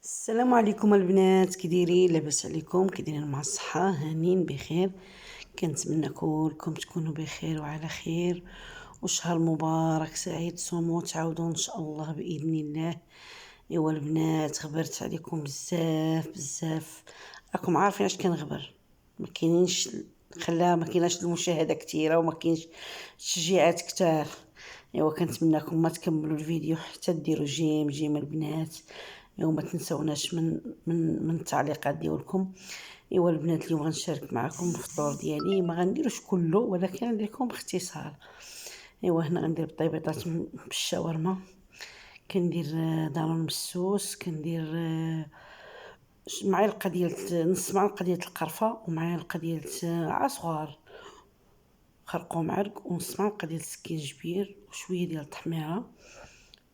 السلام عليكم البنات، كي دايرين؟ لاباس عليكم؟ كي دايرين مع الصحه؟ هانين بخير. كنتمنى كلكم تكونوا بخير وعلى خير، وشهر مبارك سعيد. صوموا تعاودوا ان شاء الله باذن الله. ايوا البنات، غبرت عليكم بزاف بزاف، راكم عارفين اش كنغبر. ما كاينينش خلاها، ما كايناش المشاهده كثيره وما كاينش تشجيعات كتار. ايوا كنتمنىكم ما تكملوا الفيديو حتى ديروا جيم البنات. ايوا ما تنسوناش من التعليقات ديالكم. ايوا البنات، اليوم غنشارك معكم الفطور ديالي، ما غنديروش كله ولكن غندير لكم باختصار. ايوا هنا غندير بطيبيطات بالشاورما، كندير ضرن مسوس، كندير معلقه ديال نص معلقه ديال القرفه، ومعلقه ديال عصغار خرقوم عرق، ونص معلقه ديال السكينجبير، وشويه ديال التحميره،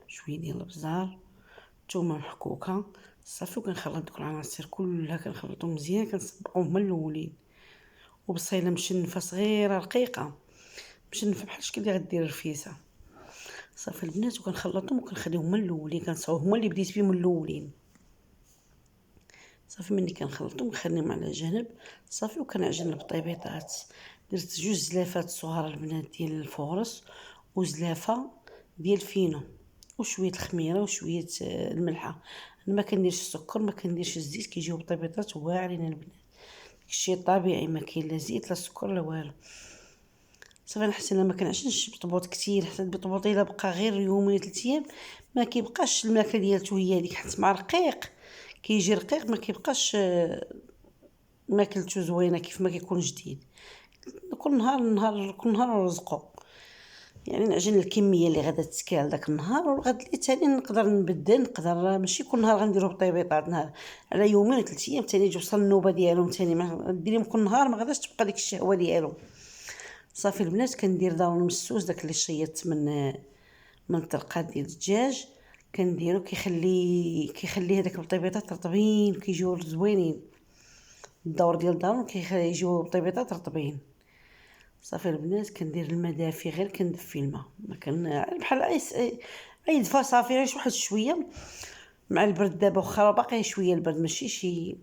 شويه ديال الابزار، ثومه محكوكه. صافي، وكنخلط دوك العناصر كلها، كنخلطهم مزيان، كنصبعهم هما الاولين. وبصيله مشنفه صغيره رقيقه، مشنفه بحال شكل اللي غدير رفيسه. صافي البنات، وكنخلطهم وكنخليهم هما الاولين، كنصاوب هما اللي بديت بهم الاولين. صافي ملي كنخلطهم كنخليهم على جنب. صافي، وكنعجن البطيبيطات. درت 2 زلافات صغار البنات ديال الفورص، وزلافه ديال فينو، وشويه الخميره، وشويه الملحه. انا ما كنديرش السكر، ما كنديرش الزيت، كيجيو بطيبيطات واعرين البنات. داكشي طبيعي، ما كاين لا زيت لا سكر لا والو. صافي، انا حتى انا ما كنعجنش بطبوط كتير، حتى البطبوط الا بقى غير يومين 3 ايام ما كيبقاش الماكله ديالته هي هذيك، حيت مع رقيق كيجي رقيق، ما كيبقاش ماكلته زوينه كيف ما كيكون جديد. كل نهار رزقو، يعني نعجن الكميه اللي غادا تتكال داك النهار، والغد اللي تاني نقدر نبدل. نقدر ماشي كل نهار غنديرو بطيبيطات، نهار على يومين 3 ايام تاني توصل النوبه ديالهم تاني، ما ديريهم كل نهار، ما غاداش تبقى ديك الشهوه ديالهم. صافي البنات، كندير داون مسوس داك اللي شيطت من الطرقات ديال الدجاج، كنديرو كيخلي هذاك البطيبيطات رطبين وكيجيو زوينين. الدور ديال دارون كيجيو بطيبيطات رطبين. صافي البنات، كندير الماء دافي، غير كندفي الماء، ما كان بحال اي دفا. صافي غير واحد شويه مع البرد. دابا واخا باقي شويه البرد، ماشي شي،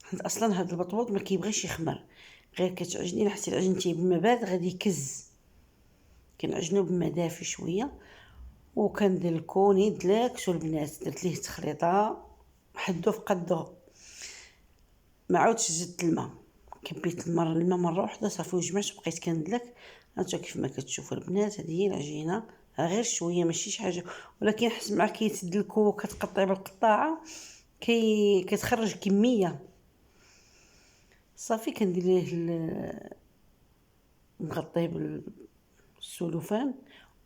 حيت اصلا هاد البطبوط ما كيبغيش يخمر، غير كتعجني حتى عجنتيه بالماء بارد غادي يكز. كنعجنو بالماء دافي شويه، وكندير الكوني دلاكشو البنات، درت ليه تخليطه حدو في قدو. ما عاودش زدت الماء، كبيت الماء مره واحده صافي، وجمعت وبقيت كندلك. هانتوما كيف ما كتشوفوا البنات، هذه هي العجينه، غير شويه ماشي شي حاجه، ولكن حيت مع كيتدلكو وكتقطعي بالقطاعه كتخرج كميه. صافي كندير ليه نغطيه بالسلوفان،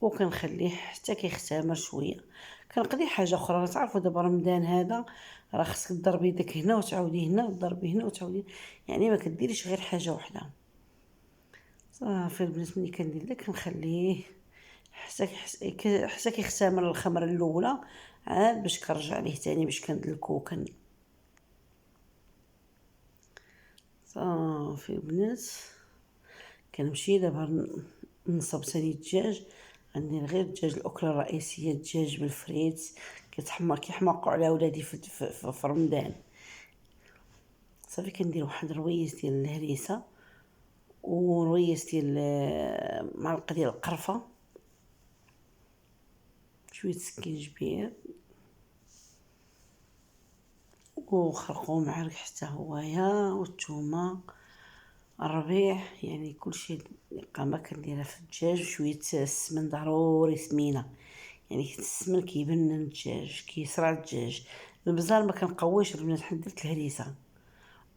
وكنخليه حتى كيختمر شويه. كنقضي حاجه اخرى، تعرفوا دابا رمضان هذا راه خصك تضربي داك هنا وتعاودي هنا، وتضربي هنا وتعاودي، يعني ما كديريش غير حاجه وحده. صافي البنات، ملي كندير داك كنخليه حتى كيختمر الخمره الاولى، عاد باش كنرجع ليه تاني باش كندلكو صافي البنات، كنمشي دابا نصب ثاني الدجاج. غندير غير الدجاج، الاكله الرئيسيه الدجاج بالفريت، كيحماقوا على ولادي في رمضان. صافي كندير واحد رويس ديال الهريسه، ورويس ديال معلقه ديال القرفه، شويه سكينجبير، وخرقوم عرق حتى هويا، والثومه، الربيع، يعني كلشي قامه كنديرها في الدجاج. وشويه السمن ضروري سمينه، يعني السمن كيبنن الدجاج، كيصرع الدجاج. البزار ما كنقويش البنات، حيت درت الهريسه،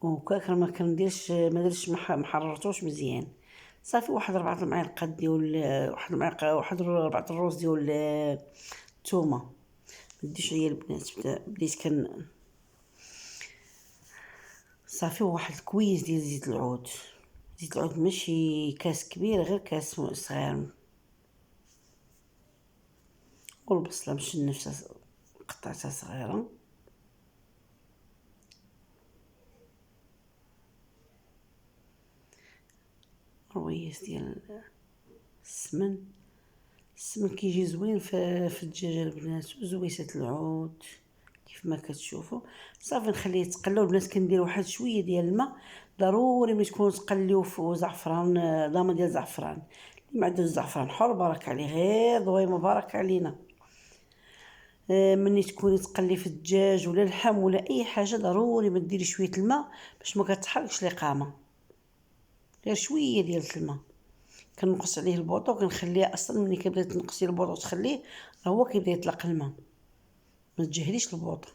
وكاكر ما كنديرش، ما درتش، ما حررتوش مزيان. صافي واحد 4 المعالق ديال واحد 4 الروز ديال الثومه. ما ديش عليا البنات، بديت صافي واحد الكويس ديال زيت العود. زيت العود ماشي كاس كبير، غير كاس صغير. والبصله مشنفه قطعتها صغيره. رويس ديال السمن كيجي زوين في الدجاجه البنات، وزويسه العود كيف ما كتشوفوا. صافي نخليه يتقلى، والبنات كندير واحد شويه ديال الماء، ضروري ملي تكونوا تقليو في زعفران، ضامه ديال زعفران. اللي ما عندوش زعفران حر بارك عليه، غير ضويمه بارك علينا. مني تكوني تقلي في الدجاج ولا اللحم ولا اي حاجه، ضروري ما ديري شويه الماء باش ما كتحرقش القامه، غير شويه ديال الماء. كنقص عليه البوطه وكنخليه، اصلا ملي كتبدا تنقصي البوطه وتخليه هو كيبدا يطلق الماء، ما تجهليش البوطه.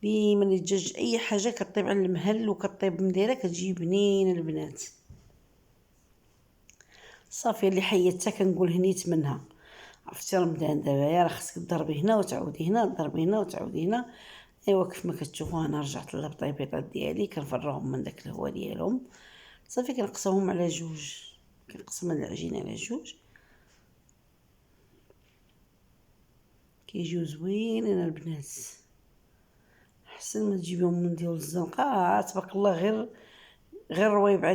ديما الدجاج اي حاجه كطيب على المهل وكطيب مديره كتجي بنينه البنات. صافي اللي حيدتها كنقول هنيت منها. عرفتي رمضان دابا راه خصك تضربي هنا وتعاودي هنا، تضربي هنا وتعاودي هنا. ايوا كيف ما كتشوفوا انا رجعت للبطيبيطات ديالي كنفرغهم من داك الهواء ديالهم. صافي كنقسمهم على جوج، كنقسم العجينه على جوج، كيجيو زوينين البنات. احسن ما تجيبيهم من ديال الزنقه تبارك الله، غير رويبعه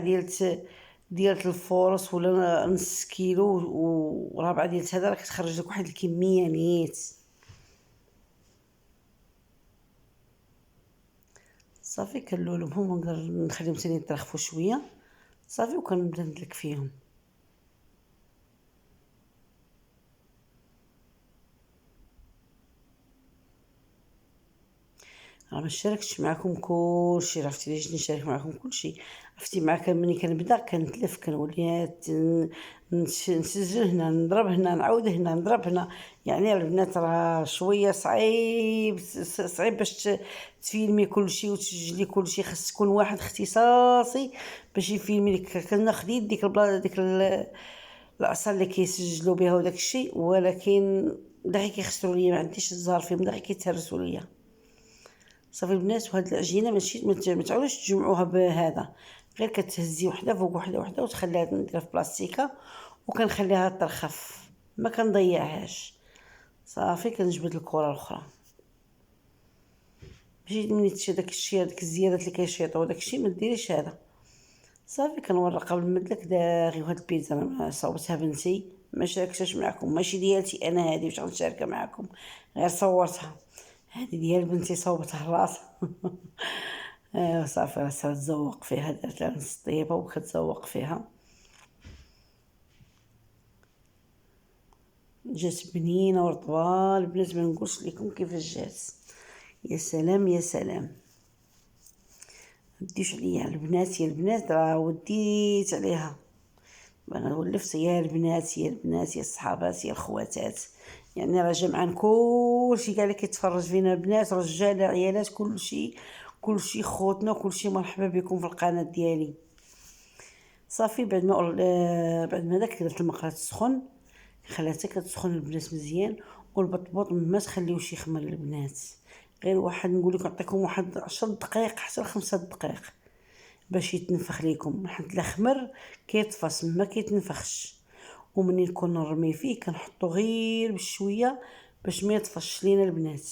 ديال الفورص ولا نص كيلو ورابعه ديال هذا راه كتخرج لك واحد الكميه نيت. صافي كنلولهم ونقدر نخليهم ثاني يترخفوا شويه. صافي وكنبدا ندلك فيهم. راه ما شاركتش معكم كلشي، عرفتي ليش نشارك معكم كلشي؟ عرفتي معاك ملي كنبدا كنتلف، كنولي نسجل هنا، نضرب هنا، نعاود هنا، نضرب هنا. يعني البنات راه شويه صعيب باش تفيلمي كلشي وتسجلي كلشي، خاص تكون واحد اختصاصي باش يفيلمي لك. كناخذ ديك البلاصه، ديك العصا اللي كيسجلوا بها وداك الشيء، ولكن دغيا كيخسروا ليا، ما عنديش الزهر فيهم، دغيا كيتهرسوا ليا. صافي البنات، وهاد العجينه ماشي ما تعاودوش تجمعوها بهذا، غير كتهزي وحده فوق وحده وحده وتخليها نديرها في بلاستيكه وكنخليها ترخف، ما كنضيعهاش. صافي كنجبد الكره الاخرى، ماشي ملي تشي داك الشيء، هذيك الزيادات اللي كيشيطوا داك الشيء ما ديريش هذا. صافي كنورقها بالمدلك داغي. وهاد البيتزا انا صوبتها بنتي، ما شاركتهاش معكم، ماشي ديالتي انا هذه باش غنشاركها معكم، غير صورتها. هذه ديال بنتي صوبتها راسها. صافي راه تتذوق فيها، درت لها نص طيبه وكتذوق فيها، جات بنينه ورطبه البنات، ما نقولش لكم كيفاش جات. يا سلام يا سلام. مديوش عليا البنات، يا البنات راه وديت عليها. انا ولفت يا البنات يا البنات يا الصحابات يا الخواتات، يعني راه جمعان كلشي كاع اللي كيتفرج فينا، بنات رجال عيالات كلشي خوتنا، كلشي مرحبا بكم في القناه ديالي. صافي بعد ما داك درت المقله تسخن، خلاتها كتسخن البنات مزيان. والبطبوط ما تخليوش يخمر البنات، غير واحد نقول لكم نعطيكم واحد 10 دقائق حتى ل5 دقائق باش يتنفخ ليكم، حيت لا خمر كيطفس ما كيتنفخش. ومنين كون نرمي فيه كنحطو غير بشويه باش ما يطفش لينا البنات.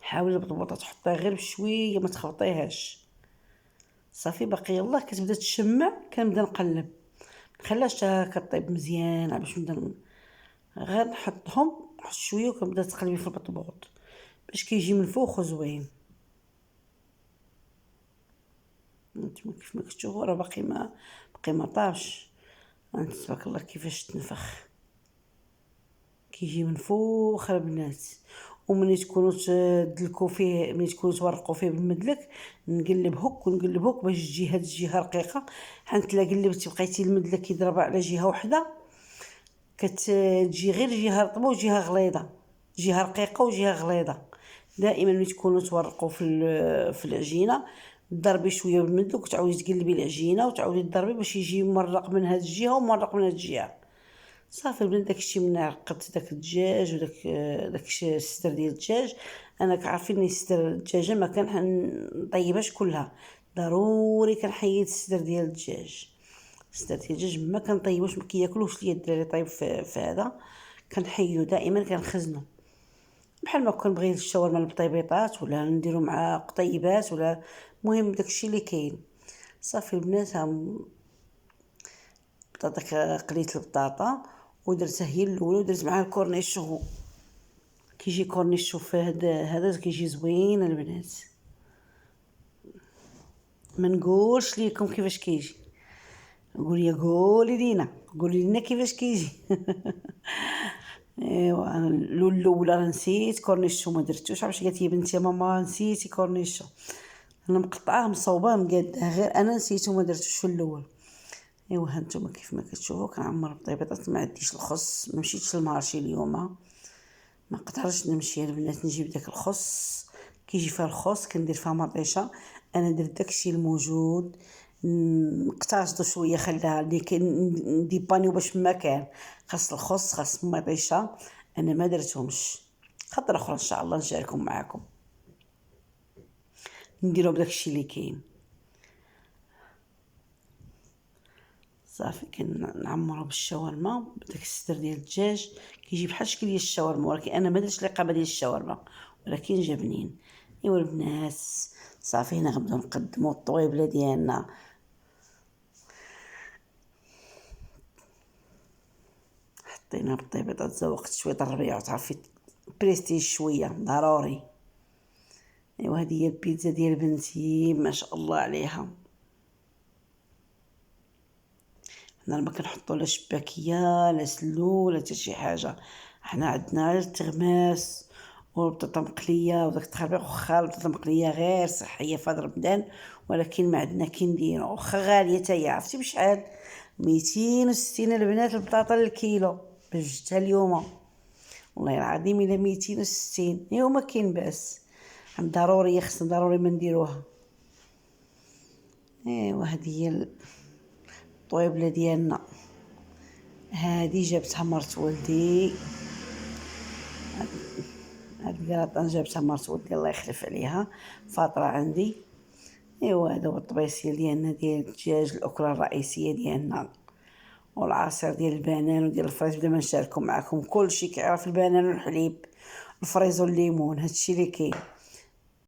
حاولي البطبوطه تحطيها غير بشويه، ما تخبطيهاش. صافي باقي يلاه كتبدا تشمع، كنبدا نقلب، نخليهاش كطيب مزيان باش نبدا غير نحط شويه وكنبدا تقلبي في البطبوط باش كيجي منفوخ وزوين. نتوما كيف ما كتشوفوا راه باقي ما طابش. تبارك الله كيفاش تنفخ، كيجي منفوخ البنات. وملي تكونوا تدلكوا فيه، ملي تكونوا تورقوا فيه بالمدلك، نقلب هك ونقلب هك باش تجي هاد الجهه رقيقه. حيت لا قلبتي بقيتي المدلك يضرب على جهه وحده كتجي غير جهه رطبه وجهه غليظه، جهه رقيقه وجهه غليظه. دائما ملي تكونوا تورقوا في العجينه، ضربي شويه بالمدلك وتعاودي تقلبي العجينه وتعاودي تضربي باش يجي مرق من هاد الجهه ومرق من هاد الجهه. صافي البنات داكشي من عقدت داك الدجاج وداك الصدر ديال الدجاج. انا كعارفين الصدر الدجاجه ما كنطيبهاش كلها، ضروري كنحيد الصدر ديال الدجاج. الصدر ديال الدجاج ما كنطيبوش، ما كياكلوش ليا الدراري طيب في هذا، كنحيدو دائما كنخزنو. بحال ما كنبغي الشاورما البطيبيطات ولا نديرو مع قطيبات ولا، المهم داكشي اللي كاين. صافي البنات بطاطا، قليت البطاطا ودرتها هي الاولى ودرت معها الكورنيشون كيجي كورنيش، شوف هذا كيجي زوين البنات. ما نقولش ليكم كيفاش كيجي، قولي لينا، قولي لنا كيفاش كيجي. ايوا انا الاولى نسيت كورنيشو ما درتوش، عرفتي قالت لي بنتي ماما نسيتي كورنيشو، انا مقطعاه مصوباه مقاداه، غير انا نسيتو ما درتوش في الاول. ايوا هانتوما كيف ما كتشوفوا كنعمر بالطيبيطات. ما عنديش الخص، ما مشيتش للمارشي اليوم، ما قدرتش نمشي البنات نجيب داك الخص، كيجي فيها الخص كندير فيها مطيشه. انا درت داكشي الموجود، نقتصدو شويه خلاها اللي نديبانيو باش ما كان خاص الخص خاص مطيشه. انا ما درتهمش، خطره اخرى ان شاء الله نشاركهم معاكم نديرو بداكشي اللي كاين. صافي كنعمرو بالشاورما بداك الصدر ديال الدجاج، كيجي بحال شكل ديال الشاورما، ولكن انا ما درتش القابه ديال الشاورما، ولكن جا بنين. ايوا البنات صافي هنا غنبداو نقدموا الطويبله ديالنا. حطينا بالطيبيطات، زوقت شويه الربيع وتعرفي بريستيج شويه ضروري. ايوا هذه هي البيتزا ديال بنتي ما شاء الله عليها. حنا ما كنحطوا لا شباكيه لا سلو لا حتى شي حاجه، حنا عندنا غير التغماس والبطاطا مقليه وداك التخربيق. واخا البطاطا مقليه غير صحيه في هذا رمضان، ولكن ما عندنا كي نديرو، واخا غاليه حتى هي. عرفتي بشحال؟ 260 البنات البطاطا للكيلو جبتها اليوم، والله العظيم الا 260. ايوا ما كاين باس، ضروري خصنا ضروري ما نديروها. ايوا هذه هي الطويبله ديالنا، هذه جابتها مرت ولدي، هاد الكلاطه جابتها مرت ولدي الله يخلف عليها، فاطره عندي. ايوا هذا هو الطبيسيل ديالنا ديال الدجاج، الاكله الرئيسيه ديالنا، والعصير ديال البنان وديال الفريز. بلا ما نشاركو معكم كلشي كيعرف البنان والحليب، الفريز والليمون، هادشي اللي كاين.